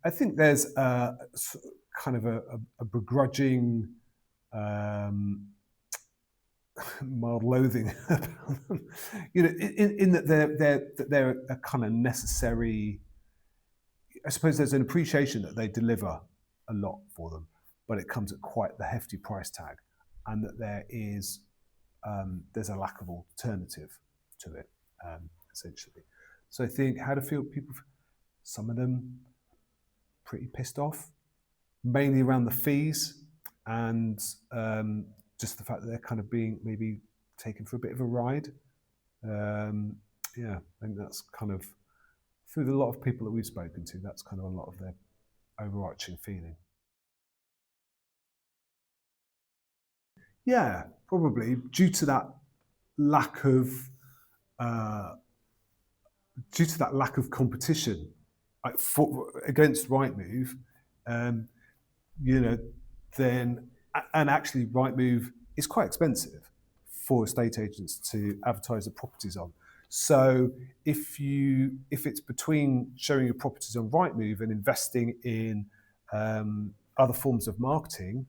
I think there's kind of a begrudging, um, mild loathing about them. In that they're a kind of necessary. I suppose there's an appreciation that they deliver a lot for them, but it comes at quite the hefty price tag, and that there's a lack of alternative to it, essentially. So I think how do feel people? Some of them pretty pissed off, mainly around the fees and just the fact that they're kind of being maybe taken for a bit of a ride. Um, yeah, I think that's kind of through a lot of people that we've spoken to. That's kind of a lot of their overarching feeling. Yeah, probably due to that lack of uh, competition against Rightmove, um, you know, then and actually Rightmove is quite expensive for estate agents to advertise their properties on. So if it's between showing your properties on Rightmove and investing in other forms of marketing,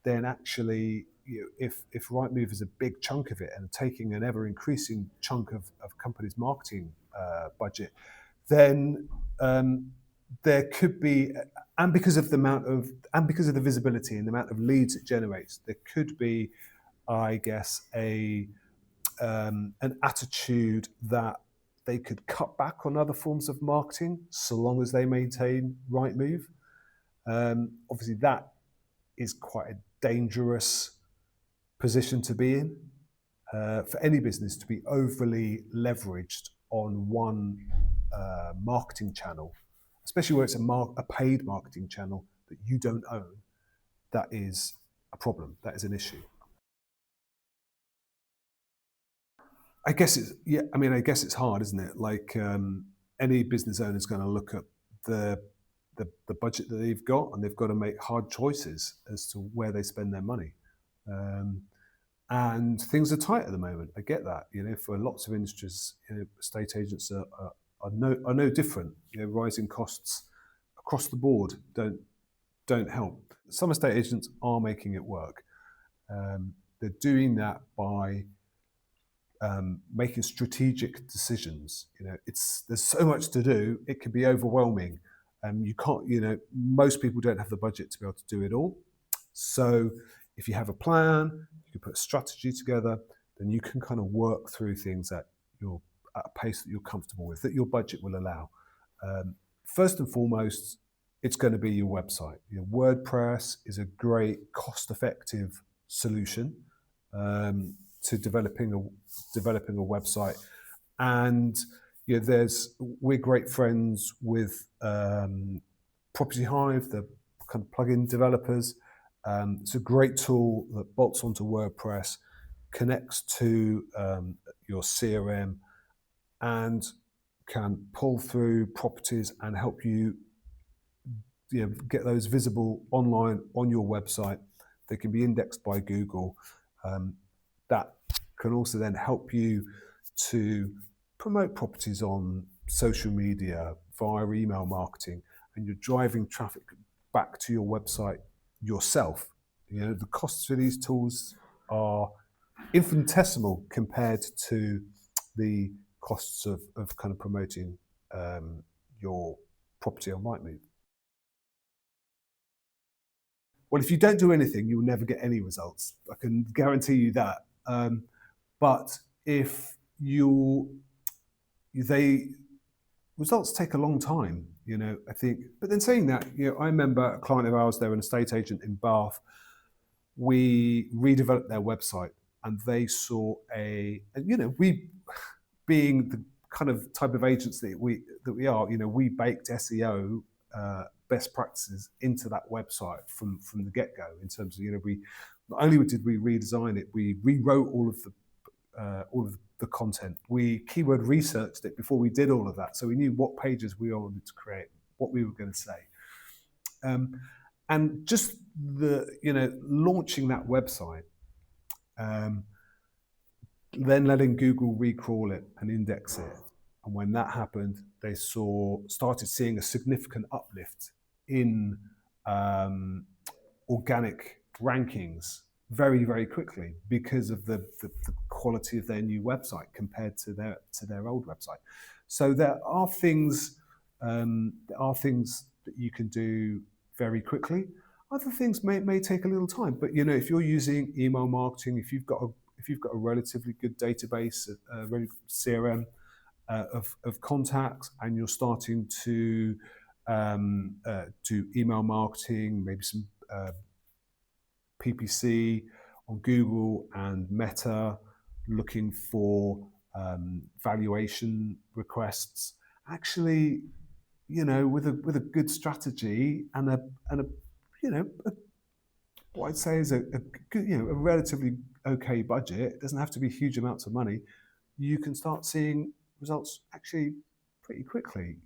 then actually if Rightmove is a big chunk of it and taking an ever increasing chunk of companies' marketing budget, then there could be, and because of the visibility and the amount of leads it generates, there could be, I guess, an attitude that they could cut back on other forms of marketing so long as they maintain Rightmove. Obviously, that is quite a dangerous position to be in for any business to be overly leveraged on one marketing channel, especially where it's a paid marketing channel that you don't own. That is a problem. That is an issue. I guess it's yeah. I mean, I guess it's hard, isn't it? Like any business owner is going to look at the, the budget that they've got, and they've got to make hard choices as to where they spend their money. Um, and things are tight at the moment. I get that. For lots of industries, estate agents are no different. Rising costs across the board don't help. Some estate agents are making it work. They're doing that by making strategic decisions. There's so much to do; it can be overwhelming. You can't. Most people don't have the budget to be able to do it all. So, if you have a plan, you can put a strategy together, then you can kind of work through things at a pace that you're comfortable with, that your budget will allow. First and foremost, it's going to be your website. WordPress is a great, cost-effective solution to developing a website, and we're great friends with Property Hive, the kind of plugin developers. It's a great tool that bolts onto WordPress, connects to your CRM, and can pull through properties and help you get those visible online on your website. They can be indexed by Google. That can also then help you to promote properties on social media via email marketing, and you're driving traffic back to your website yourself. The costs for these tools are infinitesimal compared to the costs of kind of promoting your property on Rightmove. Well, if you don't do anything, you'll never get any results. I can guarantee you that. But if they results take a long time, I think. But then saying that, I remember a client of ours, they're an estate agent in Bath. We redeveloped their website, and they saw we being the kind of type of agents that we are, we baked SEO best practices into that website from the get-go, in terms of, we not only did we redesign it, we rewrote all of the content. We keyword researched it before we did all of that, so we knew what pages we wanted to create, what we were going to say. And just launching that website, then letting Google recrawl it and index it. And when that happened, they started seeing a significant uplift in um, organic rankings very, very quickly because of the quality of their new website compared to their old website. So there are things that you can do very quickly. Other things may take a little time, but if you're using email marketing, if you've got a relatively good database, a really CRM of contacts, and you're starting to do email marketing, maybe some PPC on Google and Meta, looking for valuation requests. Actually, with a good strategy and a you know a, what I'd say is a good, a relatively okay budget. It doesn't have to be huge amounts of money. You can start seeing results actually pretty quickly.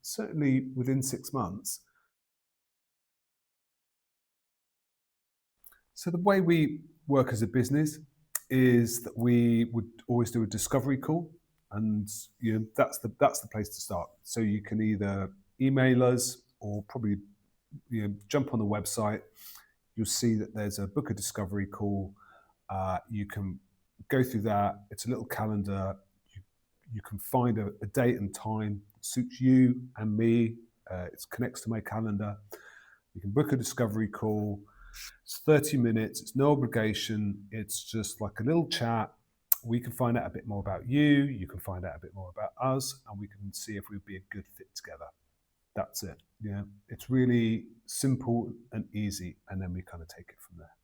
Certainly within 6 months. So the way we work as a business is that we would always do a discovery call, and that's the place to start. So you can either email us or probably jump on the website. You'll see that there's a book a discovery call. You can go through that. It's a little calendar. You can find a date and time that suits you and me. It connects to my calendar. You can book a discovery call. It's 30 minutes. It's no obligation. It's just like a little chat. We can find out a bit more about you. You can find out a bit more about us, and we can see if we'd be a good fit together. That's it. It's really simple and easy, and then we kind of take it from there.